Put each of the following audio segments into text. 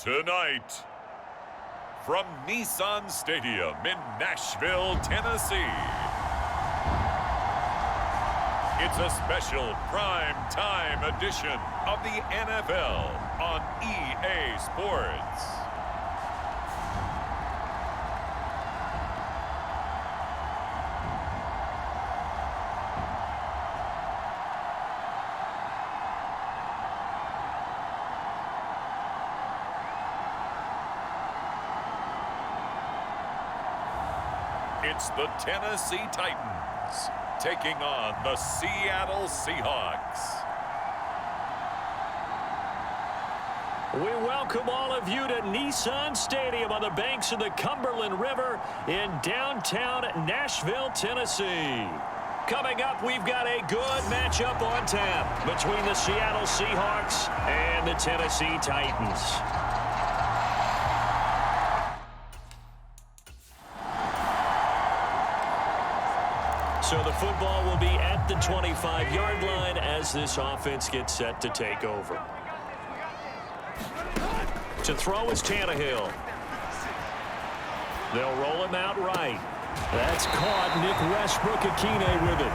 Tonight, from Nissan Stadium in Nashville, Tennessee, it's a special prime time edition of the NFL on EA Sports. It's the Tennessee Titans taking on the Seattle Seahawks. We welcome all of you to Nissan Stadium on the banks of the Cumberland River in downtown Nashville, Tennessee. Coming up, we've got a good matchup on tap between the Seattle Seahawks and the Tennessee Titans. So the football will be at the 25-yard line as this offense gets set to take over. To throw is Tannehill. They'll roll him out right. That's caught. Nick Westbrook-Akine with it.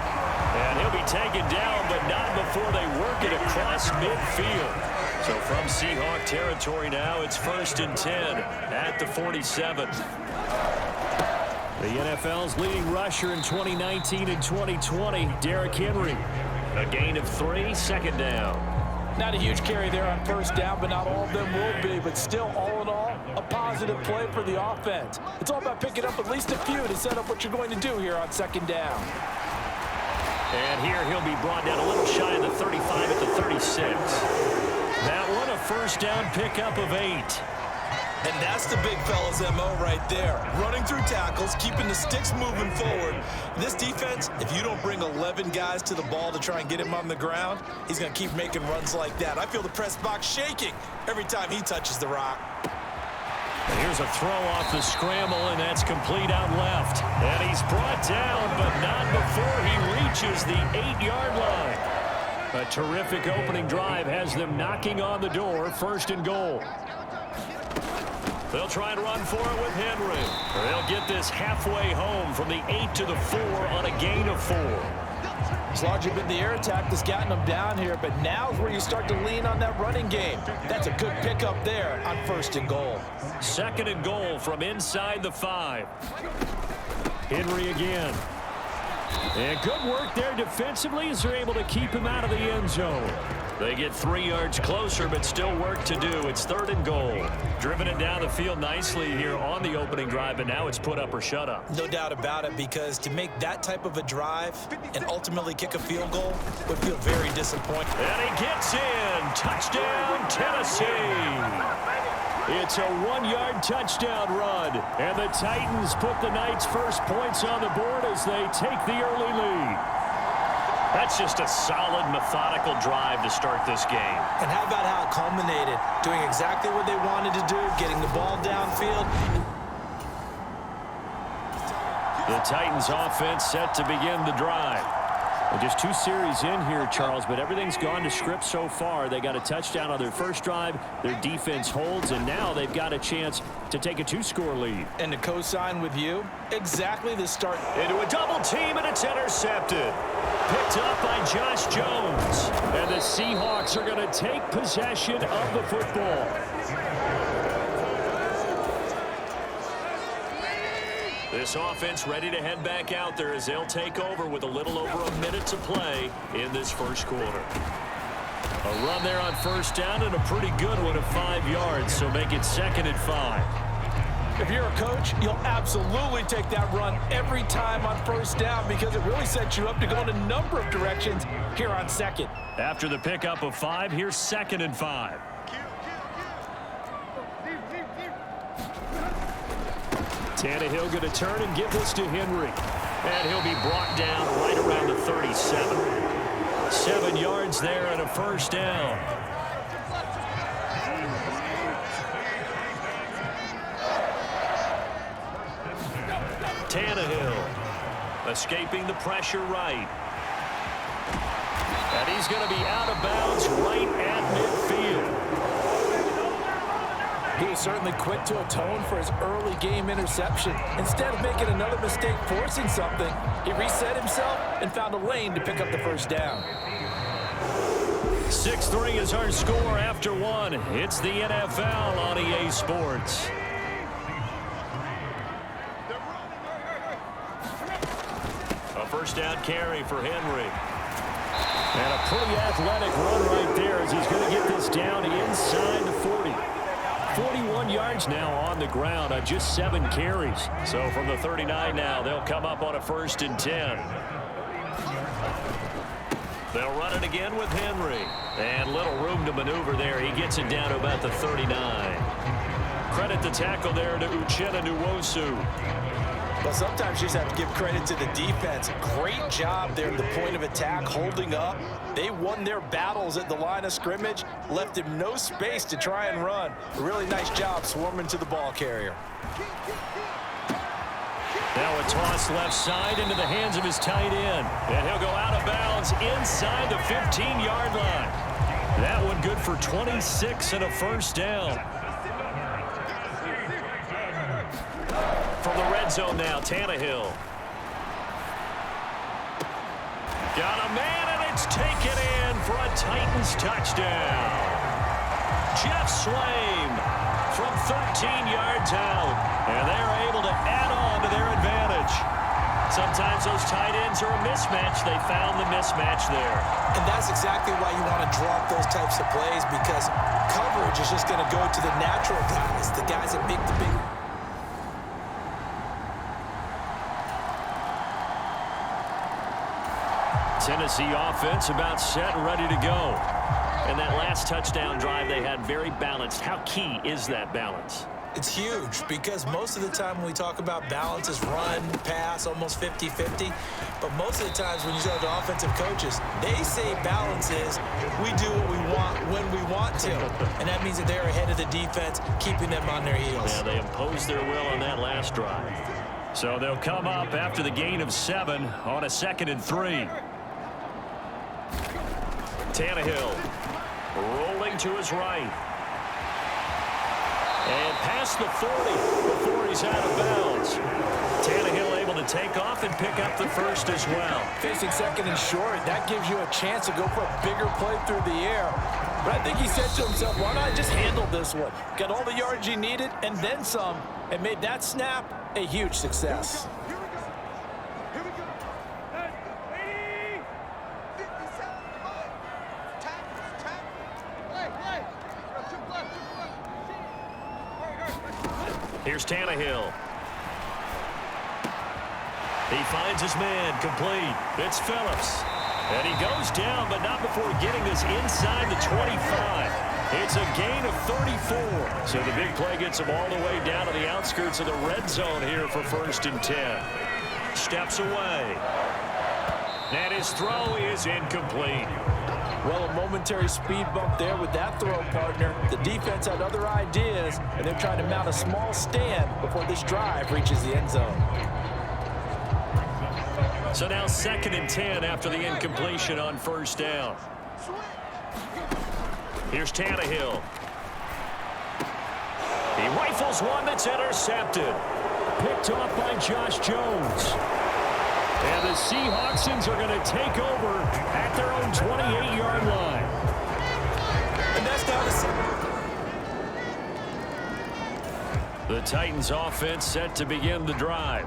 And he'll be taken down, but not before they work it across midfield. So from Seahawk territory now, it's 1st and 10 at the 47. The NFL's leading rusher in 2019 and 2020, Derrick Henry. A gain of 3, second down. Not a huge carry there on first down, but not all of them will be. But still, all in all, a positive play for the offense. It's all about picking up at least a few to set up what you're going to do here on second down. And here he'll be brought down a little shy of the 35 at the 36. That one a first down pickup of 8. And that's the big fella's MO right there. Running through tackles, keeping the sticks moving forward. This defense, if you don't bring 11 guys to the ball to try and get him on the ground, he's going to keep making runs like that. I feel the press box shaking every time he touches the rock. And here's a throw off the scramble, and that's complete out left. And he's brought down, but not before he reaches the 8-yard line. A terrific opening drive has them knocking on the door, 1st and goal. They'll try and run for it with Henry. They'll get this halfway home from the 8 to the 4 on a gain of 4. It's largely been the air attack that's gotten them down here, but now's where you start to lean on that running game. That's a good pickup there on 1st and goal. 2nd and goal from inside the 5. Henry again. And good work there defensively as they're able to keep him out of the end zone. They get 3 yards closer, but still work to do. It's 3rd and goal. Driven it down the field nicely here on the opening drive, but now it's put up or shut up. No doubt about it, because to make that type of a drive and ultimately kick a field goal would feel very disappointing. And he gets in. Touchdown, Tennessee. It's a 1-yard touchdown run. And the Titans put the Knights' first points on the board as they take the early lead. That's just a solid, methodical drive to start this game. And how about how it culminated? Doing exactly what they wanted to do, getting the ball downfield. The Titans offense set to begin the drive. Well, just 2 series in here, Charles, but everything's gone to script so far. They got a touchdown on their first drive. Their defense holds, and now they've got a chance to take a 2-score lead. And to co-sign with you, exactly the start. Into a double team, and it's intercepted. Picked up by Josh Jones. And the Seahawks are going to take possession of the football. This offense ready to head back out there as they'll take over with a little over a minute to play in this first quarter. A run there on first down and a pretty good one of 5 yards, so make it 2nd and 5. If you're a coach, you'll absolutely take that run every time on first down because it really sets you up to go in a number of directions here on 2nd. After the pickup of 5, here's 2nd and 5. Tannehill going to turn and give this to Henry. And he'll be brought down right around the 37. 7 yards there and a first down. Tannehill escaping the pressure right. And he's going to be out of bounds right at midfield. He was certainly quick to atone for his early game interception. Instead of making another mistake forcing something, he reset himself and found a lane to pick up the first down. 6-3 is our score after 1. It's the NFL on EA Sports. A first down carry for Henry. And a pretty athletic run right there as he's going to get this down inside the 40. 41 yards now on the ground on just 7 carries. So from the 39 now, they'll come up on a 1st and 10. They'll run it again with Henry. And little room to maneuver there. He gets it down to about the 39. Credit the tackle there to Uchenna Nwosu. Well, sometimes you just have to give credit to the defense. Great job there at the point of attack, holding up. They won their battles at the line of scrimmage, left him no space to try and run. A really nice job swarming to the ball carrier. Now a toss left side into the hands of his tight end. And he'll go out of bounds inside the 15-yard line. That one good for 26 and a first down. From the red zone now, Tannehill. Got a man, and it's taken in for a Titans touchdown. Jeff Swaim from 13 yards out, and they're able to add on to their advantage. Sometimes those tight ends are a mismatch. They found the mismatch there. And that's exactly why you want to drop those types of plays, because coverage is just going to go to the natural guys, the guys that make the big... Tennessee offense about set and ready to go. And that last touchdown drive they had very balanced. How key is that balance? It's huge, because most of the time when we talk about balance is run, pass, almost 50-50. But most of the times when you talk to offensive coaches, they say balance is we do what we want when we want to. And that means that they're ahead of the defense, keeping them on their heels. Yeah, they imposed their will on that last drive. So they'll come up after the gain of 7 on a 2nd and 3. Tannehill rolling to his right. And past the 40 before he's out of bounds. Tannehill able to take off and pick up the first as well. Facing 2nd and short, that gives you a chance to go for a bigger play through the air. But I think he said to himself, why not just handle this one? Got all the yards he needed and then some, and made that snap a huge success. Here's Tannehill. He finds his man complete. It's Phillips. And he goes down, but not before getting this inside the 25. It's a gain of 34. So the big play gets him all the way down to the outskirts of the red zone here for 1st and 10. Steps away. And his throw is incomplete. Well, a momentary speed bump there with that throw, partner. The defense had other ideas, and they're trying to mount a small stand before this drive reaches the end zone. So now 2nd and 10 after the incompletion on 1st down. Here's Tannehill. He rifles one that's intercepted. Picked off by Josh Jones. And the Seahawks are going to take over at their own 28-yard line. And that's down to... The Titans offense set to begin the drive.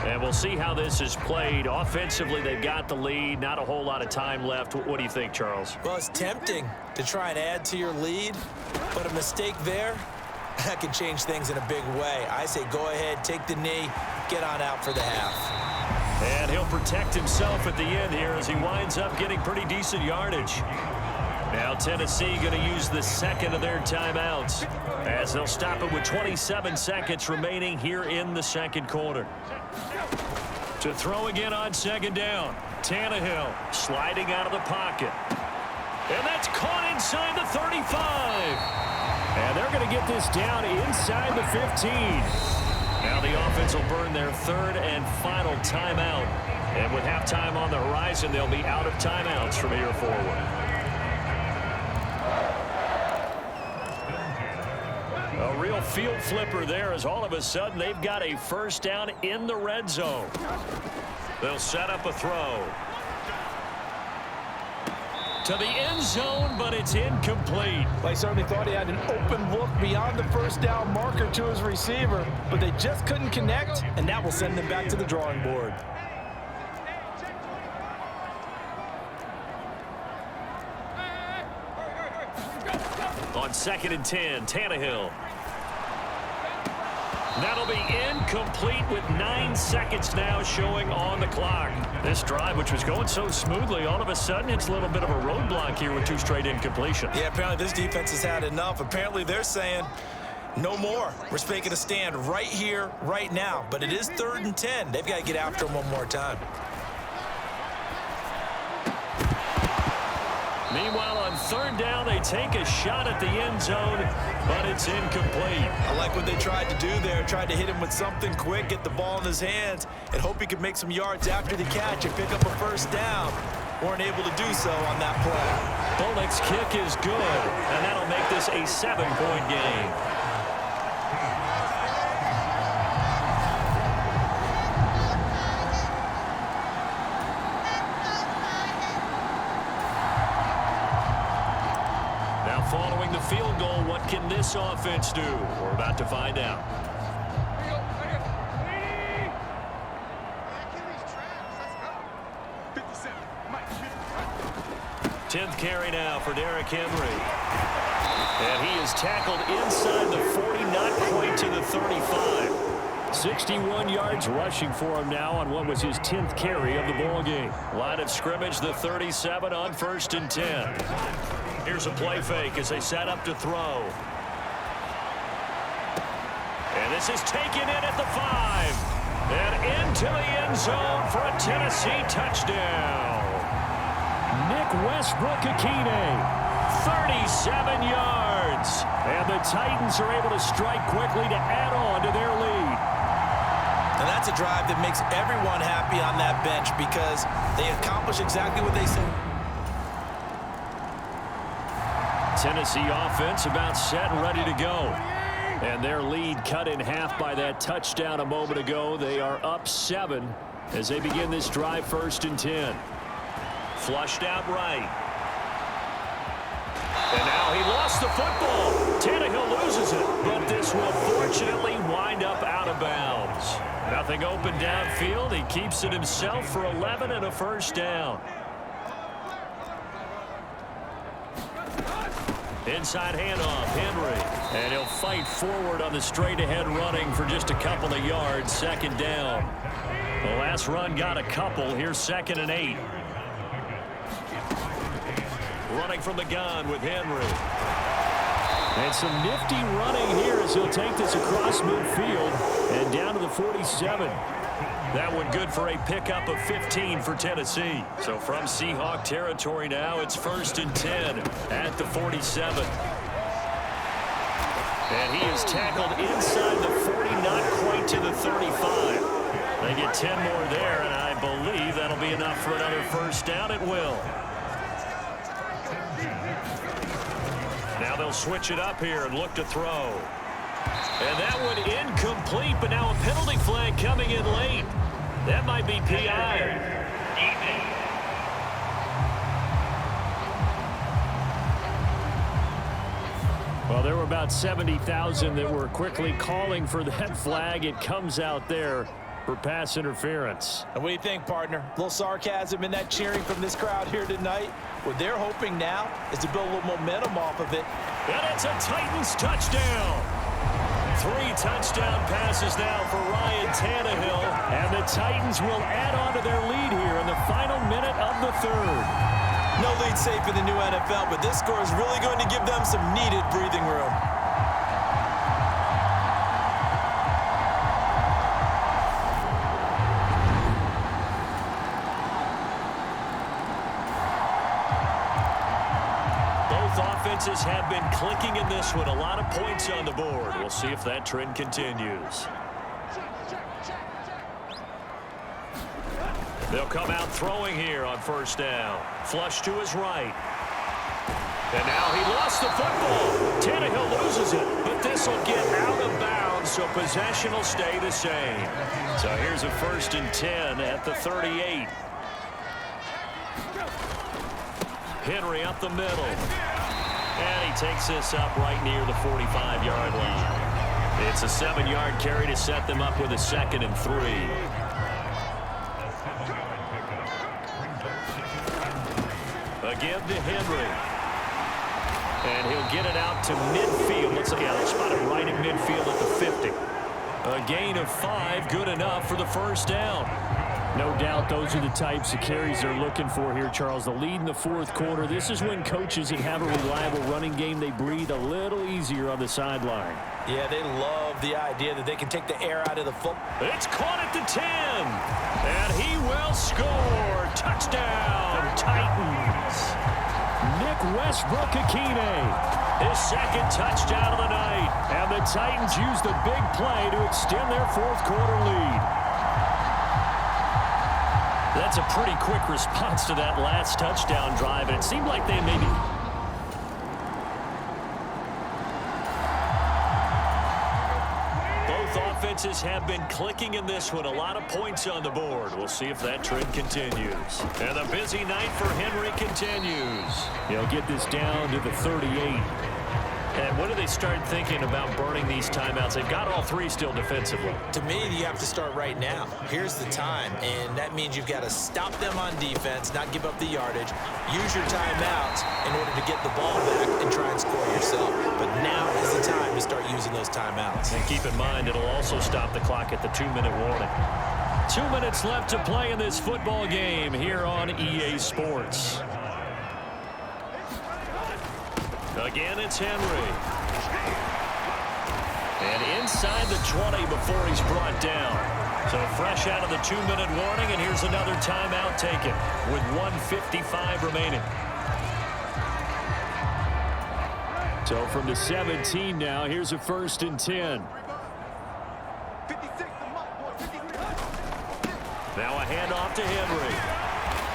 And we'll see how this is played. Offensively, they've got the lead. Not a whole lot of time left. What do you think, Charles? Well, it's tempting to try and add to your lead, but a mistake there, that can change things in a big way. I say go ahead, take the knee, get on out for the half. And he'll protect himself at the end here as he winds up getting pretty decent yardage. Now Tennessee going to use the second of their timeouts as they'll stop it with 27 seconds remaining here in the second quarter. To throw again on second down. Tannehill sliding out of the pocket. And that's caught inside the 35. And they're going to get this down inside the 15. Now the offense will burn their third and final timeout. And with halftime on the horizon, they'll be out of timeouts from here forward. A real field flipper there as all of a sudden they've got a first down in the red zone. They'll set up a throw. To the end zone, but it's incomplete. They certainly thought he had an open look beyond the first down marker to his receiver, but they just couldn't connect, and that will send them back to the drawing board. On 2nd and 10, Tannehill. That'll be incomplete with 9 seconds now showing on the clock. This drive, which was going so smoothly, all of a sudden it's a little bit of a roadblock here with 2 straight incompletions. Yeah, apparently this defense has had enough. Apparently they're saying no more. We're making a stand right here, right now. But it is 3rd and 10. They've got to get after him one more time. Meanwhile, on 3rd down, they take a shot at the end zone, but it's incomplete. I like what they tried to do there. Tried to hit him with something quick, get the ball in his hands, and hope he could make some yards after the catch and pick up a first down. Weren't able to do so on that play. Bullock's kick is good, and that'll make this a 7-point game. Following the field goal, what can this offense do? We're about to find out. 10th carry now for Derrick Henry. And he is tackled inside the 40, not quite to the 35. 61 yards rushing for him now on what was his 10th carry of the ball game. Line of scrimmage, the 37 on 1st and 10. Here's a play fake as they set up to throw. And this is taken in at the 5. And into the end zone for a Tennessee touchdown. Nick Westbrook-Akine, 37 yards. And the Titans are able to strike quickly to add on to their lead. And that's a drive that makes everyone happy on that bench because they accomplish exactly what they said. Tennessee offense about set and ready to go. And their lead cut in half by that touchdown a moment ago. They are up 7 as they begin this drive 1st and 10. Flushed out right. And now he lost the football. Tannehill loses it, but this will fortunately wind up out of bounds. Nothing open downfield. He keeps it himself for 11 and a first down. Inside handoff, Henry. And he'll fight forward on the straight-ahead running for just a couple of yards. 2nd down. The last run got a couple. Here's 2nd and 8. Running from the gun with Henry. And some nifty running here as he'll take this across midfield and down to the 47. That one good for a pickup of 15 for Tennessee. So from Seahawk territory now, it's 1st and 10 at the 47. And he is tackled inside the 40, not quite to the 35. They get 10 more there, and I believe that'll be enough for another first down. It will. Now they'll switch it up here and look to throw. And that one incomplete, but now a penalty flag coming in late. That might be PI. Well, there were about 70,000 that were quickly calling for that flag. It comes out there for pass interference. And what do you think, partner? A little sarcasm in that cheering from this crowd here tonight. What they're hoping now is to build a little momentum off of it. And it's a Titans touchdown. 3 touchdown passes now for Ryan Tannehill, and the Titans will add on to their lead here in the final minute of the third. No lead safe in the new NFL, but this score is really going to give them some needed breathing room. Offenses have been clicking in this one. A lot of points on the board. We'll see if that trend continues. They'll come out throwing here on first down. Flush to his right. And now he lost the football. Tannehill loses it, but this will get out of bounds, so possession will stay the same. So here's a 1st and 10 at the 38. Henry up the middle. And he takes this up right near the 45-yard line. It's a 7-yard carry to set them up with a 2nd and 3. Again to Henry. And he'll get it out to midfield. Let's see, they'll spot him right in midfield at the 50. A gain of 5, good enough for the 1st down. No doubt those are the types of carries they're looking for here, Charles. The lead in the 4th quarter. This is when coaches that have a reliable running game, they breathe a little easier on the sideline. Yeah, they love the idea that they can take the air out of the football. It's caught at the 10. And he will score. Touchdown, Titans. Nick Westbrook-Akine. His 2nd touchdown of the night. And the Titans use the big play to extend their 4th quarter lead. That's a pretty quick response to that last touchdown drive, and it seemed like they maybe... Both offenses have been clicking in this one. A lot of points on the board. We'll see if that trend continues. And the busy night for Henry continues. He'll get this down to the 38. And when do they start thinking about burning these timeouts? They've got all 3 still defensively. To me, you have to start right now. Here's the time, and that means you've got to stop them on defense, not give up the yardage, use your timeouts in order to get the ball back and try and score yourself. But now is the time to start using those timeouts. And keep in mind, it'll also stop the clock at the 2-minute warning. 2 minutes left to play in this football game here on EA Sports. Again, it's Henry. And inside the 20 before he's brought down. So fresh out of the 2-minute warning, and here's another timeout taken with 1:55 remaining. So from the 17 now, here's a 1st and 10. Now a handoff to Henry.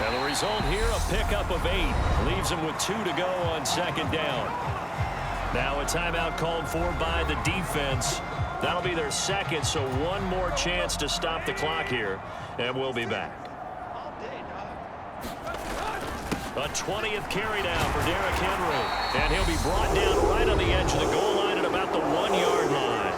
And the result here, a pickup of 8. Leaves him with 2 to go on 2nd down. Now a timeout called for by the defense. That'll be their 2nd, so one more chance to stop the clock here. And we'll be back. A 20th carry down for Derrick Henry. And he'll be brought down right on the edge of the goal line at about the 1-yard line.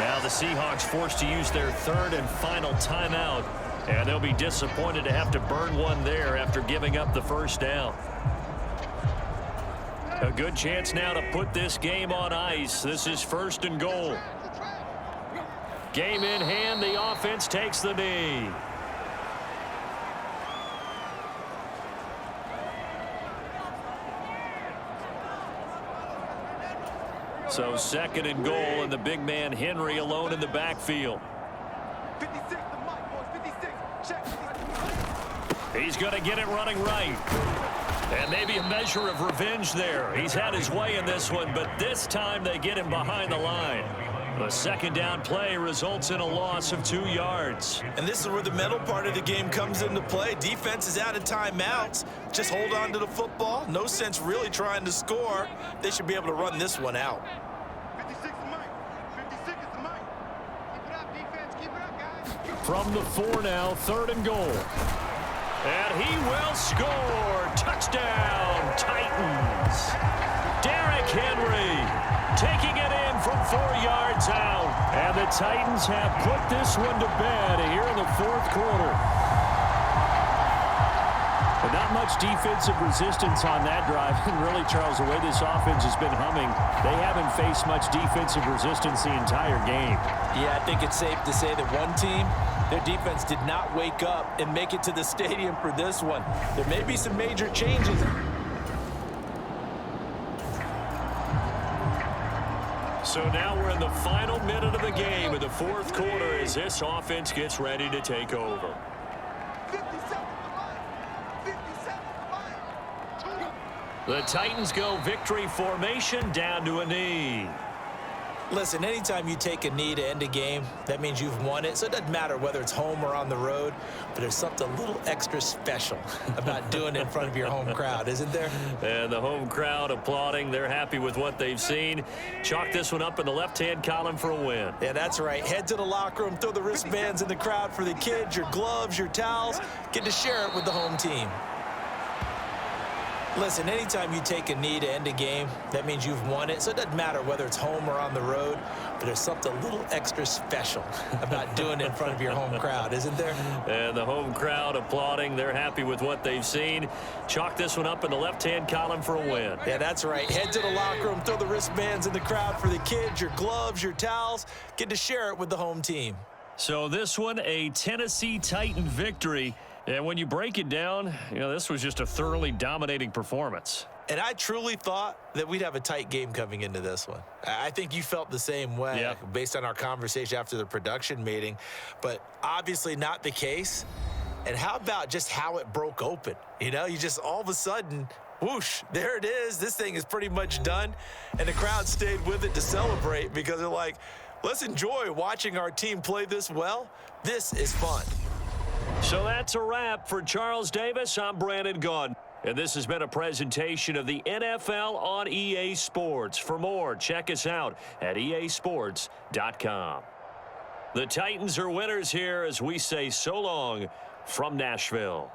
Now the Seahawks forced to use their 3rd and final timeout. And they'll be disappointed to have to burn one there after giving up the 1st down. A good chance now to put this game on ice. This is 1st and goal. Game in hand, the offense takes the knee. So 2nd and goal, and the big man Henry alone in the backfield. He's going to get it running right. And maybe a measure of revenge there. He's had his way in this one, but this time they get him behind the line. The 2nd down play results in a loss of 2 yards. And this is where the mental part of the game comes into play. Defense is out of timeouts. Just hold on to the football. No sense really trying to score. They should be able to run this one out. 56 is Mike. 56 is the Mike. Keep it up, defense. Keep it up, guys. From the 4 now, 3rd and goal. And he will score. Touchdown, Titans. Derrick Henry taking it in from 4 yards out. And the Titans have put this one to bed here in the 4th quarter. But now Not much defensive resistance on that drive. And really, Charles, the way this offense has been humming, they haven't faced much defensive resistance the entire game. Yeah, I think it's safe to say that one team, their defense did not wake up and make it to the stadium for this one. There may be some major changes. So now we're in the final minute of the game in the fourth quarter as this offense gets ready to take over. 50 seconds to line. 50 seconds to line. The Titans go victory formation down to a knee. Listen, anytime you take a knee to end a game, that means you've won it. So it doesn't matter whether it's home or on the road, but there's something a little extra special about doing it in front of your home crowd, isn't there? And the home crowd applauding. They're happy with what they've seen. Chalk this one up in the left-hand column for a win. Yeah, that's right. Head to the locker room, throw the wristbands in the crowd for the kids, your gloves, your towels. Get to share it with the home team. Listen, anytime you take a knee to end a game, that means you've won it. So it doesn't matter whether it's home or on the road, but there's something a little extra special about doing it in front of your home crowd, isn't there? And the home crowd applauding. They're happy with what they've seen. Chalk this one up in the left-hand column for a win. Yeah, that's right. Head to the locker room, throw the wristbands in the crowd for the kids, your gloves, your towels. Get to share it with the home team. So this one, a Tennessee Titan victory. And when you break it down, this was just a thoroughly dominating performance. And I truly thought that we'd have a tight game coming into this one. I think you felt the same way based on our conversation after the production meeting, but obviously not the case. And how about just how it broke open? You just all of a sudden, whoosh, there it is. This thing is pretty much done. And the crowd stayed with it to celebrate because they're like, let's enjoy watching our team play this well. This is fun. So that's a wrap for Charles Davis. I'm Brandon Gaudin. And this has been a presentation of the NFL on EA Sports. For more, check us out at easports.com. The Titans are winners here as we say so long from Nashville.